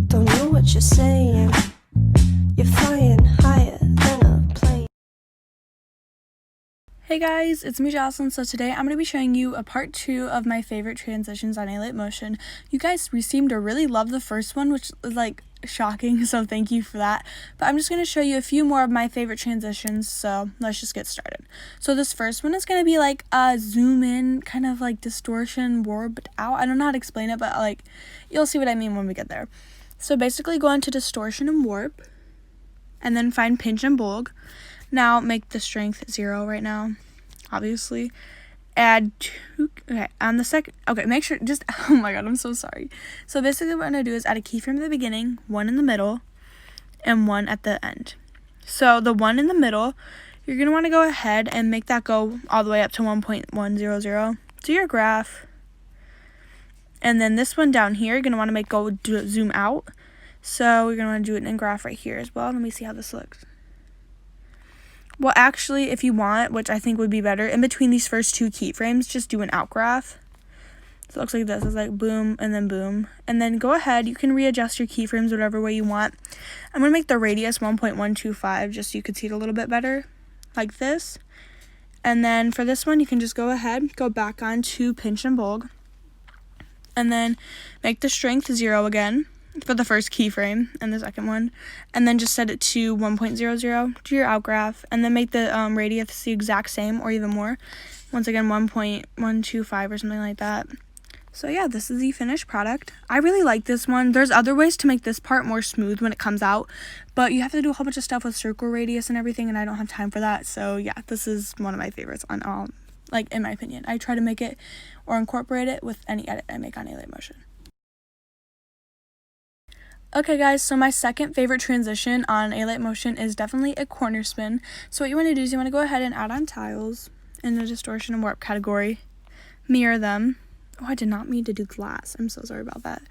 Don't know what you're saying. You're flying higher than a plane. Hey guys, it's me Jocelyn. So today I'm going to be showing you a part 2 of my favorite transitions on alight motion. You guys seemed to really love the first one, which is like shocking, so thank you for that. But I'm just going to show you a few more of my favorite transitions, so let's just get started. So this first one is going to be like a zoom in, kind of like distortion, warped out. I don't know how to explain it, but like you'll see what I mean when we get there. So basically go into distortion and warp, and then find pinch and bulge. Now make the strength 0 right now, obviously. Add 2, okay, on the second, okay, make sure, just, oh my god, I'm so sorry. So basically what I'm going to do is add a keyframe at the beginning, 1 in the middle, and 1 at the end. So the 1 in the middle, you're going to want to go ahead and make that go all the way up to 1.100. Do your graph. And then this one down here, you're going to want to make go zoom out. So you're going to want to do it in graph right here as well. Let me see how this looks. Well, actually, if you want, which I think would be better, in between these first 2 keyframes, just do an out graph. So it looks like this. It's like boom and then boom. And then go ahead. You can readjust your keyframes whatever way you want. I'm going to make the radius 1.125 just so you could see it a little bit better, like this. And then for this one, you can just go ahead, go back on to pinch and bulge. And then make the strength 0 again for the first keyframe and the second one, and then just set it to 1.00, do your out graph, and then make the radius the exact same or even more. Once again, 1.125 or something like that. So yeah, this is the finished product. I really like this one. There's other ways to make this part more smooth when it comes out, but you have to do a whole bunch of stuff with circle radius and everything, and I don't have time for that. So yeah, this is one of my favorites on all, like in my opinion. I try to make it or incorporate it with any edit I make on alight motion. Okay guys, so my second favorite transition on alight motion is definitely a corner spin. So what you want to do is you want to go ahead and add on tiles in the distortion and warp category. Mirror them. Oh, I did not mean to do glass. I'm so sorry about that.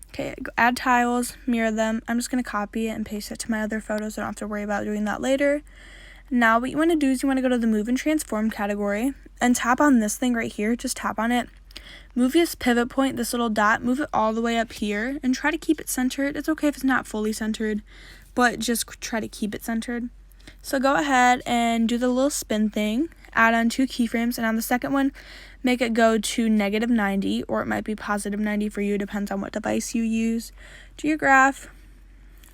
Okay, add tiles, mirror them. I'm just going to copy it and paste it to my other photos so I don't have to worry about doing that later. Now what you want to do is you want to go to the move and transform category and tap on this thing right here. Just tap on it. Move this pivot point, this little dot, move it all the way up here and try to keep it centered. It's okay if it's not fully centered, but just try to keep it centered. So go ahead and do the little spin thing, add on 2 keyframes, and on the second one, make it go to -90, or it might be +90 for you, depends on what device you use. Do your graph.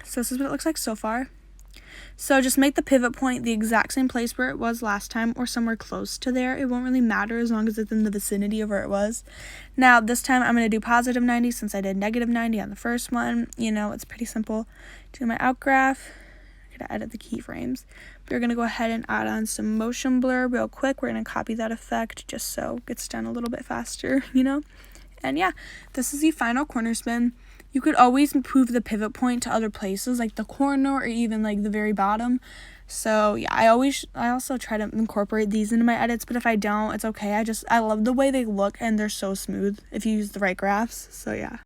So this is what it looks like so far. So just make the pivot point the exact same place where it was last time or somewhere close to there. It won't really matter as long as it's in the vicinity of where it was. Now this time I'm going to do +90 since I did -90 on the first one. You know, it's pretty simple. Do my out graph. I'm going to edit the keyframes. We're going to go ahead and add on some motion blur real quick. We're going to copy that effect just so it gets done a little bit faster, you know. And yeah, this is the final corner spin. You could always move the pivot point to other places, like the corner or even like the very bottom. So yeah, I also try to incorporate these into my edits, but if I don't, it's okay. I love the way they look and they're so smooth if you use the right graphs. So yeah.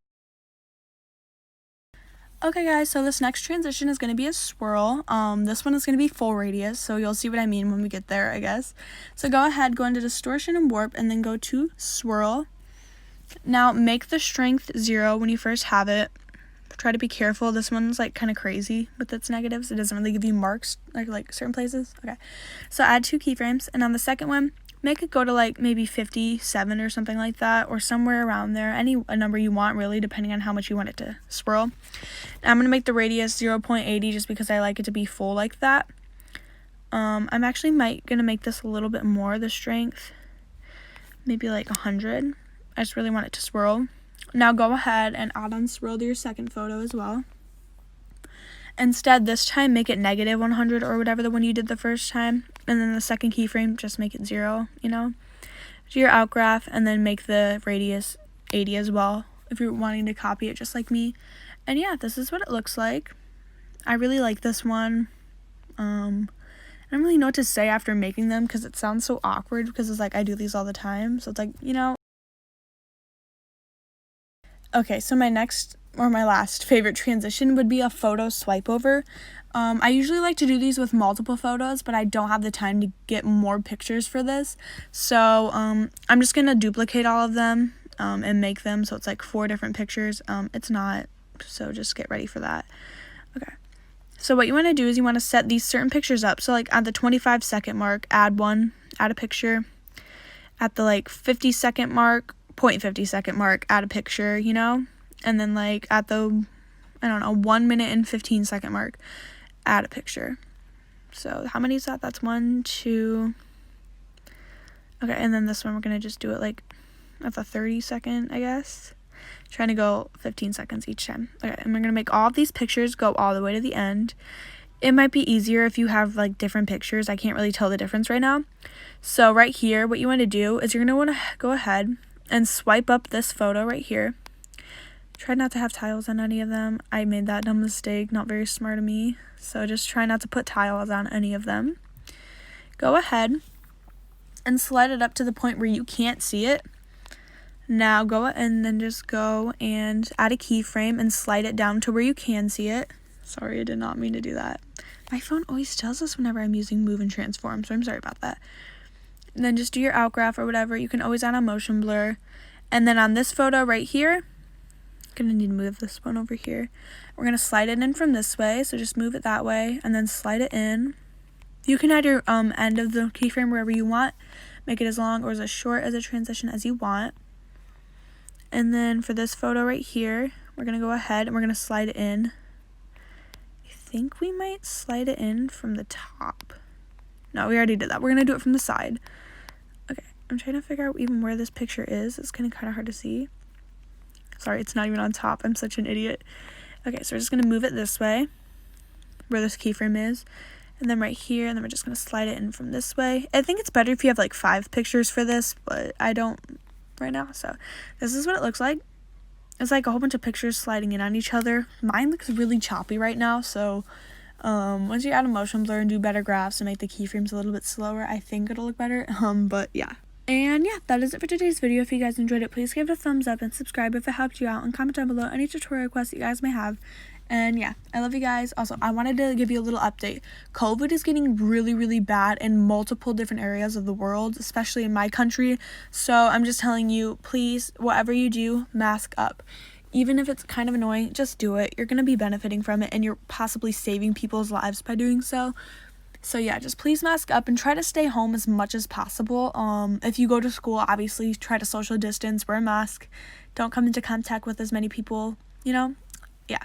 Okay guys, so this next transition is going to be a swirl. This one is going to be full radius, so you'll see what I mean when we get there, I guess. So go ahead, go into distortion and warp, and then go to swirl. Now make the strength 0 when you first have it. Try to be careful. This one's like kind of crazy with its negatives. It doesn't really give you marks like certain places. Okay, so add 2 keyframes, and on the second one, make it go to like maybe 57 or something like that, or somewhere around there. A number you want really, depending on how much you want it to swirl. Now I'm gonna make the radius 0.80 just because I like it to be full like that. I'm actually gonna make this a little bit more, the strength, maybe like 100. I just really want it to swirl. Now go ahead and add on swirl to your second photo as well. Instead, this time make it -100 or whatever the one you did the first time. And then the second keyframe, just make it 0, you know. Do your out graph and then make the radius 80 as well if you're wanting to copy it just like me. And yeah, this is what it looks like. I really like this one. I don't really know what to say after making them because it sounds so awkward because it's like I do these all the time. So it's like, you know. Okay, so my next or my last favorite transition would be a photo swipe over. I usually like to do these with multiple photos, but I don't have the time to get more pictures for this. So I'm just going to duplicate all of them and make them so it's like 4 different pictures. It's not, so just get ready for that. Okay, so what you want to do is you want to set these certain pictures up. So like at the 25-second mark, add a picture. At the like 50-second mark, 0.50-second mark, add a picture, you know? And then like at the, I don't know, 1 minute and 15-second mark, add a picture. So how many is that? That's 1, 2. Okay, and then this one we're gonna just do it like at the 30-second, I guess. Trying to go 15 seconds each time. Okay, and we're gonna make all of these pictures go all the way to the end. It might be easier if you have like different pictures. I can't really tell the difference right now. So right here, what you want to do is you're gonna want to go ahead and swipe up this photo right here. Try not to have tiles on any of them. I made that dumb mistake, not very smart of me. So just try not to put tiles on any of them. Go ahead and slide it up to the point where you can't see it. Now go and then just go and add a keyframe and slide it down to where you can see it. Sorry, I did not mean to do that. My phone always does this whenever I'm using move and transform, so I'm sorry about that. And then just do your outgraph or whatever. You can always add a motion blur. And then on this photo right here, I'm gonna need to move this one over here. We're gonna slide it in from this way, so just move it that way and then slide it in. You can add your end of the keyframe wherever you want. Make it as long or as short as a transition as you want. And then for this photo right here, we're gonna go ahead and we're gonna slide it in. I think we might slide it in from the top. No, we already did that. We're gonna do it from the side. Okay, I'm trying to figure out even where this picture is. It's kind of hard to see. Sorry, it's not even on top. I'm such an idiot. Okay, so we're just gonna move it this way, where this keyframe is, and then right here, and then we're just gonna slide it in from this way. I think it's better if you have like 5 pictures for this, but I don't right now. So this is what it looks like. It's like a whole bunch of pictures sliding in on each other. Mine looks really choppy right now, so once you add a motion blur and do better graphs and make the keyframes a little bit slower, I think it'll look better. But yeah. And yeah, that is it for today's video. If you guys enjoyed it, please give it a thumbs up and subscribe if it helped you out, and comment down below any tutorial requests that you guys may have. And yeah, I love you guys. Also, I wanted to give you a little update. COVID is getting really, really bad in multiple different areas of the world, especially in my country. So I'm just telling you, please, whatever you do, mask up. Even if it's kind of annoying, just do it. You're going to be benefiting from it, and you're possibly saving people's lives by doing so. So yeah, just please mask up and try to stay home as much as possible. If you go to school, obviously try to social distance, wear a mask. Don't come into contact with as many people, you know? Yeah.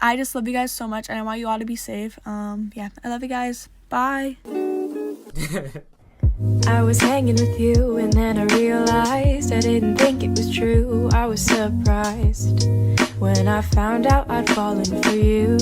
I just love you guys so much, and I want you all to be safe. Yeah, I love you guys. Bye. I was hanging with you and then I realized I didn't think it was true. I was surprised when I found out I'd fallen for you.